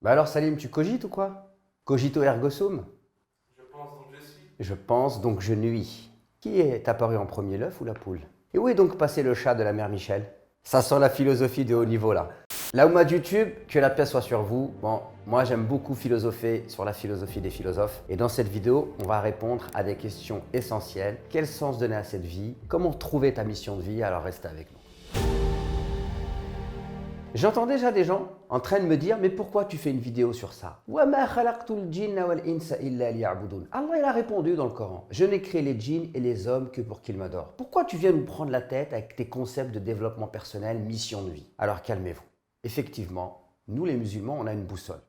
Bah alors Salim, tu cogites ou quoi? Cogito ergo sum? Je pense donc je suis. Je pense donc je nuis. Qui est apparu en premier, l'œuf ou la poule? Et où est donc passé le chat de la mère Michel? Ça sent la philosophie de haut niveau là. Là où m'a YouTube, que la paix soit sur vous. Bon, moi j'aime beaucoup philosopher sur la philosophie des philosophes. Et dans cette vidéo, on va répondre à des questions essentielles. Quel sens donner à cette vie? Comment trouver ta mission de vie? Alors restez avec nous. J'entends déjà des gens en train de me dire mais pourquoi tu fais une vidéo sur ça? Allah il a répondu dans le Coran, je n'ai créé les djinns et les hommes que pour qu'ils m'adorent. Pourquoi tu viens nous prendre la tête avec tes concepts de développement personnel, mission de vie? Alors calmez-vous. Effectivement, nous les musulmans, on a une boussole.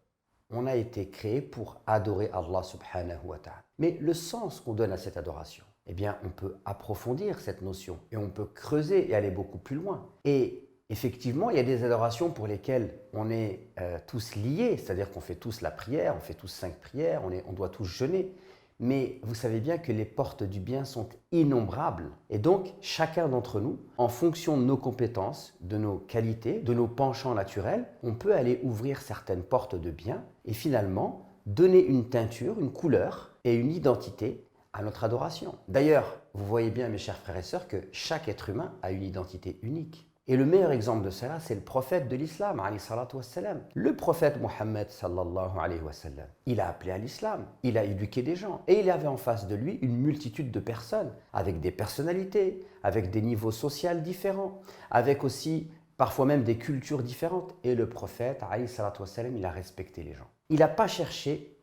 On a été créés pour adorer Allah subhanahu wa ta'ala. Mais le sens qu'on donne à cette adoration, eh bien, on peut approfondir cette notion et on peut creuser et aller beaucoup plus loin. Et effectivement, il y a des adorations pour lesquelles on est tous liés, c'est-à-dire qu'on fait tous la prière, on fait tous 5 prières, on doit tous jeûner. Mais vous savez bien que les portes du bien sont innombrables. Et donc, chacun d'entre nous, en fonction de nos compétences, de nos qualités, de nos penchants naturels, on peut aller ouvrir certaines portes de bien et finalement donner une teinture, une couleur et une identité à notre adoration. D'ailleurs, vous voyez bien, mes chers frères et sœurs, que chaque être humain a une identité unique. Et le meilleur exemple de cela, c'est le prophète de l'islam, alayhi salatu wassalam. Le prophète Mohammed, sallallahu alayhi wa sallam, il a appelé à l'islam, il a éduqué des gens, et il avait en face de lui une multitude de personnes, avec des personnalités, avec des niveaux sociaux différents, avec aussi parfois même des cultures différentes. Et le prophète, alayhi salatu wassalam, il a respecté les gens. Il n'a pas cherché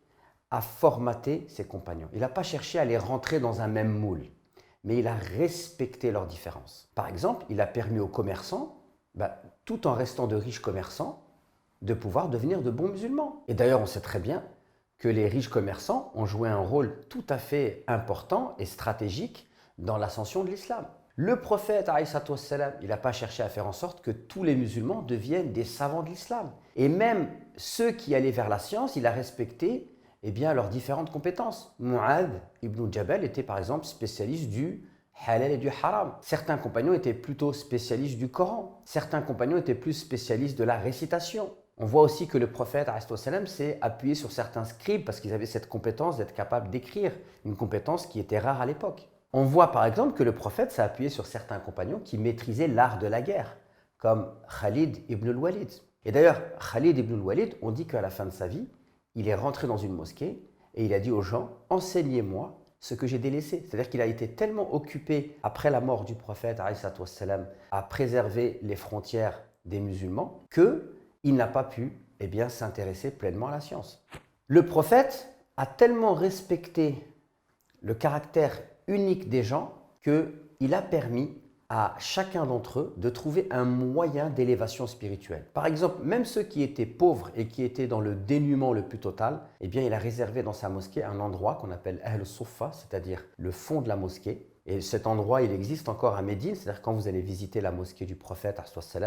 à formater ses compagnons, il n'a pas cherché à les rentrer dans un même moule, mais il a respecté leurs différences. Par exemple, il a permis aux commerçants, tout en restant de riches commerçants, de pouvoir devenir de bons musulmans. Et d'ailleurs, on sait très bien que les riches commerçants ont joué un rôle tout à fait important et stratégique dans l'ascension de l'islam. Le prophète, il n'a pas cherché à faire en sorte que tous les musulmans deviennent des savants de l'islam. Et même ceux qui allaient vers la science, il a respecté leurs différentes compétences. Mu'adh ibn Jabal était par exemple spécialiste du halal et du haram. Certains compagnons étaient plutôt spécialistes du Coran. Certains compagnons étaient plus spécialistes de la récitation. On voit aussi que le prophète s'est appuyé sur certains scribes parce qu'ils avaient cette compétence d'être capable d'écrire, une compétence qui était rare à l'époque. On voit par exemple que le prophète s'est appuyé sur certains compagnons qui maîtrisaient l'art de la guerre, comme Khalid ibn al-Walid. Et d'ailleurs, Khalid ibn al-Walid, on dit qu'à la fin de sa vie, il est rentré dans une mosquée et il a dit aux gens, enseignez-moi ce que j'ai délaissé. C'est-à-dire qu'il a été tellement occupé après la mort du prophète à préserver les frontières des musulmans qu'il n'a pas pu s'intéresser pleinement à la science. Le prophète a tellement respecté le caractère unique des gens qu'il a permis à chacun d'entre eux de trouver un moyen d'élévation spirituelle. Par exemple, même ceux qui étaient pauvres et qui étaient dans le dénuement le plus total, il a réservé dans sa mosquée un endroit qu'on appelle Ahl-Suffa, c'est-à-dire le fond de la mosquée. Et cet endroit, il existe encore à Médine, c'est-à-dire quand vous allez visiter la mosquée du prophète,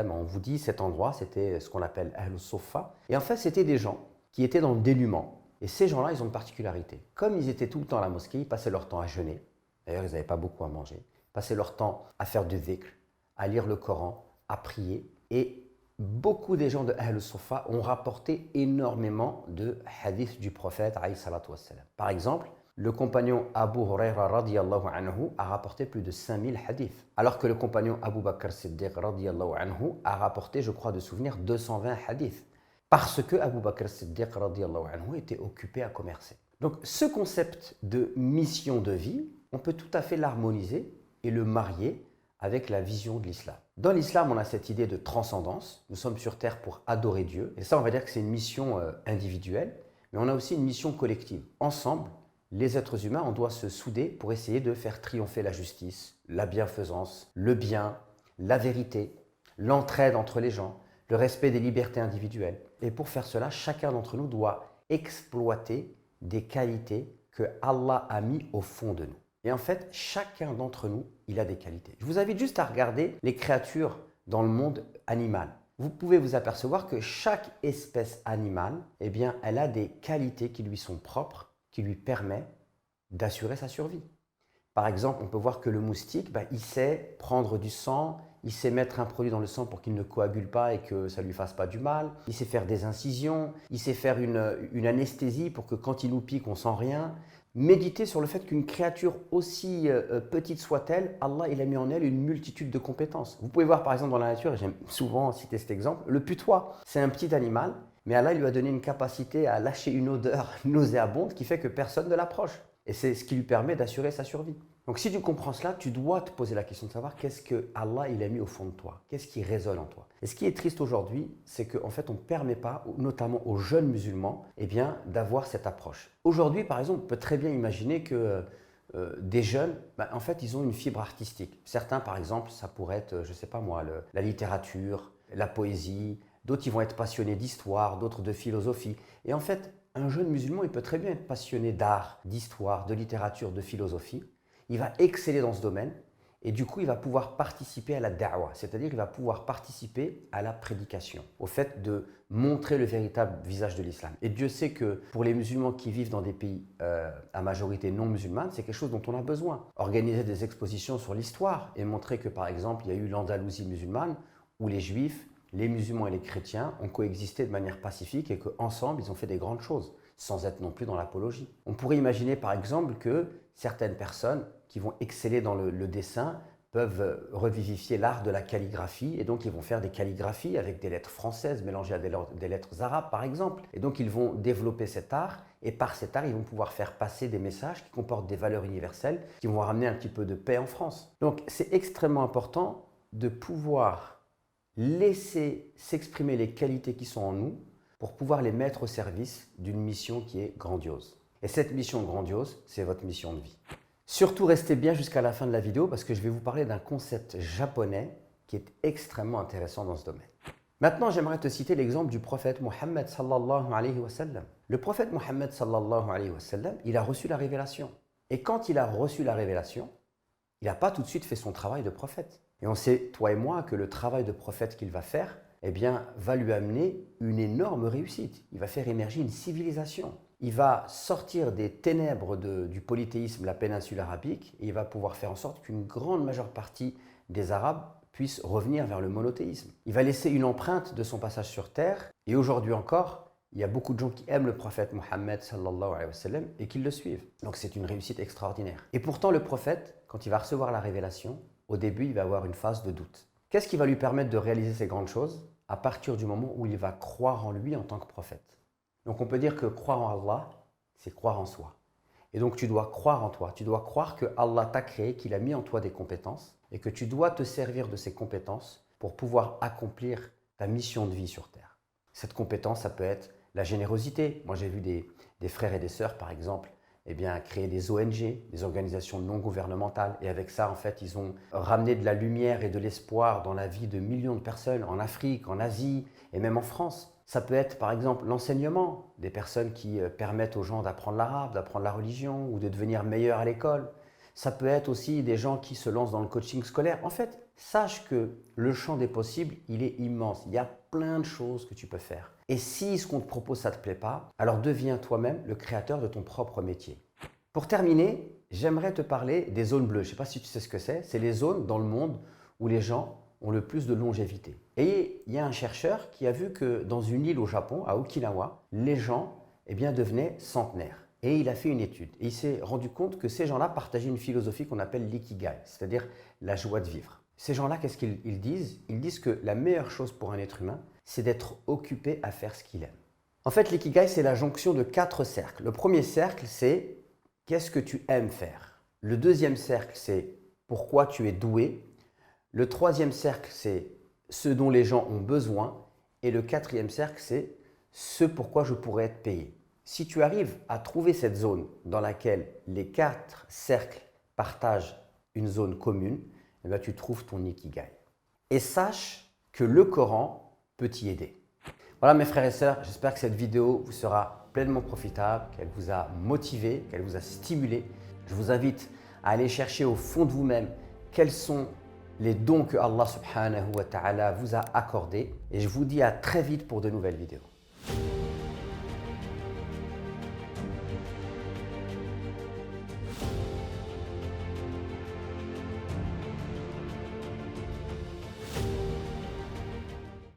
on vous dit cet endroit, c'était ce qu'on appelle Ahl-Suffa. Et en fait, c'était des gens qui étaient dans le dénuement. Et ces gens-là, ils ont une particularité. Comme ils étaient tout le temps à la mosquée, ils passaient leur temps à jeûner. D'ailleurs, ils n'avaient pas beaucoup à manger. Passer leur temps à faire du dhikr, à lire le Coran, à prier. Et beaucoup des gens de Ahl Sufa ont rapporté énormément de hadiths du prophète. Par exemple, le compagnon Abu Huraira radiyallahu anhu a rapporté plus de 5000 hadiths, alors que le compagnon Abu Bakr Siddiq radiyallahu anhu a rapporté, je crois de souvenir, 220 hadiths. Parce que Abu Bakr Siddiq radiyallahu anhu était occupé à commercer. Donc ce concept de mission de vie, on peut tout à fait l'harmoniser et le marier avec la vision de l'islam. Dans l'islam, on a cette idée de transcendance. Nous sommes sur terre pour adorer Dieu. Et ça, on va dire que c'est une mission individuelle, mais on a aussi une mission collective. Ensemble, les êtres humains, on doit se souder pour essayer de faire triompher la justice, la bienfaisance, le bien, la vérité, l'entraide entre les gens, le respect des libertés individuelles. Et pour faire cela, chacun d'entre nous doit exploiter des qualités que Allah a mis au fond de nous. Et en fait, chacun d'entre nous, il a des qualités. Je vous invite juste à regarder les créatures dans le monde animal. Vous pouvez vous apercevoir que chaque espèce animale, elle a des qualités qui lui sont propres, qui lui permettent d'assurer sa survie. Par exemple, on peut voir que le moustique, il sait prendre du sang, il sait mettre un produit dans le sang pour qu'il ne coagule pas et que ça ne lui fasse pas du mal. Il sait faire des incisions, il sait faire une anesthésie pour que quand il nous pique, on ne sent rien. Méditez sur le fait qu'une créature aussi petite soit-elle, Allah il a mis en elle une multitude de compétences. Vous pouvez voir par exemple dans la nature, et j'aime souvent citer cet exemple, le putois. C'est un petit animal, mais Allah il lui a donné une capacité à lâcher une odeur nauséabonde qui fait que personne ne l'approche. Et c'est ce qui lui permet d'assurer sa survie. Donc si tu comprends cela, tu dois te poser la question de savoir qu'est-ce que Allah il a mis au fond de toi, qu'est-ce qui résonne en toi. Et ce qui est triste aujourd'hui, c'est qu'en fait on ne permet pas, notamment aux jeunes musulmans, d'avoir cette approche. Aujourd'hui par exemple, on peut très bien imaginer que des jeunes, en fait ils ont une fibre artistique. Certains par exemple, ça pourrait être, je ne sais pas moi, la littérature, la poésie, d'autres ils vont être passionnés d'histoire, d'autres de philosophie. Et en fait, un jeune musulman, il peut très bien être passionné d'art, d'histoire, de littérature, de philosophie. Il va exceller dans ce domaine et du coup, il va pouvoir participer à la da'wah, c'est-à-dire il va pouvoir participer à la prédication, au fait de montrer le véritable visage de l'islam. Et Dieu sait que pour les musulmans qui vivent dans des pays à majorité non musulmane, c'est quelque chose dont on a besoin. Organiser des expositions sur l'histoire et montrer que par exemple, il y a eu l'Andalousie musulmane où les juifs, les musulmans et les chrétiens ont coexisté de manière pacifique et qu'ensemble, ils ont fait des grandes choses, sans être non plus dans l'apologie. On pourrait imaginer par exemple que certaines personnes qui vont exceller dans le dessin peuvent revivifier l'art de la calligraphie et donc ils vont faire des calligraphies avec des lettres françaises mélangées à des lettres arabes par exemple. Et donc ils vont développer cet art et par cet art ils vont pouvoir faire passer des messages qui comportent des valeurs universelles qui vont ramener un petit peu de paix en France. Donc c'est extrêmement important de pouvoir laisser s'exprimer les qualités qui sont en nous pour pouvoir les mettre au service d'une mission qui est grandiose. Et cette mission grandiose, c'est votre mission de vie. Surtout, restez bien jusqu'à la fin de la vidéo parce que je vais vous parler d'un concept japonais qui est extrêmement intéressant dans ce domaine. Maintenant, j'aimerais te citer l'exemple du prophète Mohammed sallallahu alayhi wa sallam. Le prophète Mohammed sallallahu alayhi wa sallam, il a reçu la révélation. Et quand il a reçu la révélation, il n'a pas tout de suite fait son travail de prophète. Et on sait, toi et moi, que le travail de prophète qu'il va faire, va lui amener une énorme réussite. Il va faire émerger une civilisation. Il va sortir des ténèbres du polythéisme, la péninsule arabique, et il va pouvoir faire en sorte qu'une grande majeure partie des Arabes puissent revenir vers le monothéisme. Il va laisser une empreinte de son passage sur terre, et aujourd'hui encore, il y a beaucoup de gens qui aiment le prophète Mohammed sallallahu alayhi wa sallam et qui le suivent. Donc c'est une réussite extraordinaire. Et pourtant le prophète, quand il va recevoir la révélation, au début il va avoir une phase de doute. Qu'est-ce qui va lui permettre de réaliser ces grandes choses? À partir du moment où il va croire en lui en tant que prophète. Donc on peut dire que croire en Allah, c'est croire en soi. Et donc tu dois croire en toi, tu dois croire que Allah t'a créé, qu'il a mis en toi des compétences et que tu dois te servir de ces compétences pour pouvoir accomplir ta mission de vie sur Terre. Cette compétence, ça peut être la générosité. Moi j'ai vu des frères et des sœurs par exemple, créer des ONG, des organisations non gouvernementales. Et avec ça, en fait, ils ont ramené de la lumière et de l'espoir dans la vie de millions de personnes en Afrique, en Asie et même en France. Ça peut être par exemple l'enseignement, des personnes qui permettent aux gens d'apprendre l'arabe, d'apprendre la religion ou de devenir meilleurs à l'école. Ça peut être aussi des gens qui se lancent dans le coaching scolaire. En fait, sache que le champ des possibles, il est immense. Il y a plein de choses que tu peux faire. Et si ce qu'on te propose, ça ne te plaît pas, alors deviens toi-même le créateur de ton propre métier. Pour terminer, j'aimerais te parler des zones bleues. Je ne sais pas si tu sais ce que c'est. C'est les zones dans le monde où les gens ont le plus de longévité. Et il y a un chercheur qui a vu que dans une île au Japon, à Okinawa, les gens devenaient centenaires. Et il a fait une étude. Et il s'est rendu compte que ces gens-là partageaient une philosophie qu'on appelle l'ikigai, c'est-à-dire la joie de vivre. Ces gens-là, qu'est-ce qu'ils disent? Ils disent que la meilleure chose pour un être humain, c'est d'être occupé à faire ce qu'il aime. En fait, l'ikigai, c'est la jonction de 4 cercles. Le premier cercle, c'est qu'est-ce que tu aimes faire? Le deuxième cercle, c'est pourquoi tu es doué. Le troisième cercle, c'est ce dont les gens ont besoin. Et le quatrième cercle, c'est ce pourquoi je pourrais être payé. Si tu arrives à trouver cette zone dans laquelle les 4 cercles partagent une zone commune, tu trouves ton ikigai. Et sache que le Coran peut t'y aider. Voilà mes frères et sœurs, j'espère que cette vidéo vous sera pleinement profitable, qu'elle vous a motivé, qu'elle vous a stimulé. Je vous invite à aller chercher au fond de vous-même quels sont les dons que Allah subhanahu wa ta'ala vous a accordés. Et je vous dis à très vite pour de nouvelles vidéos.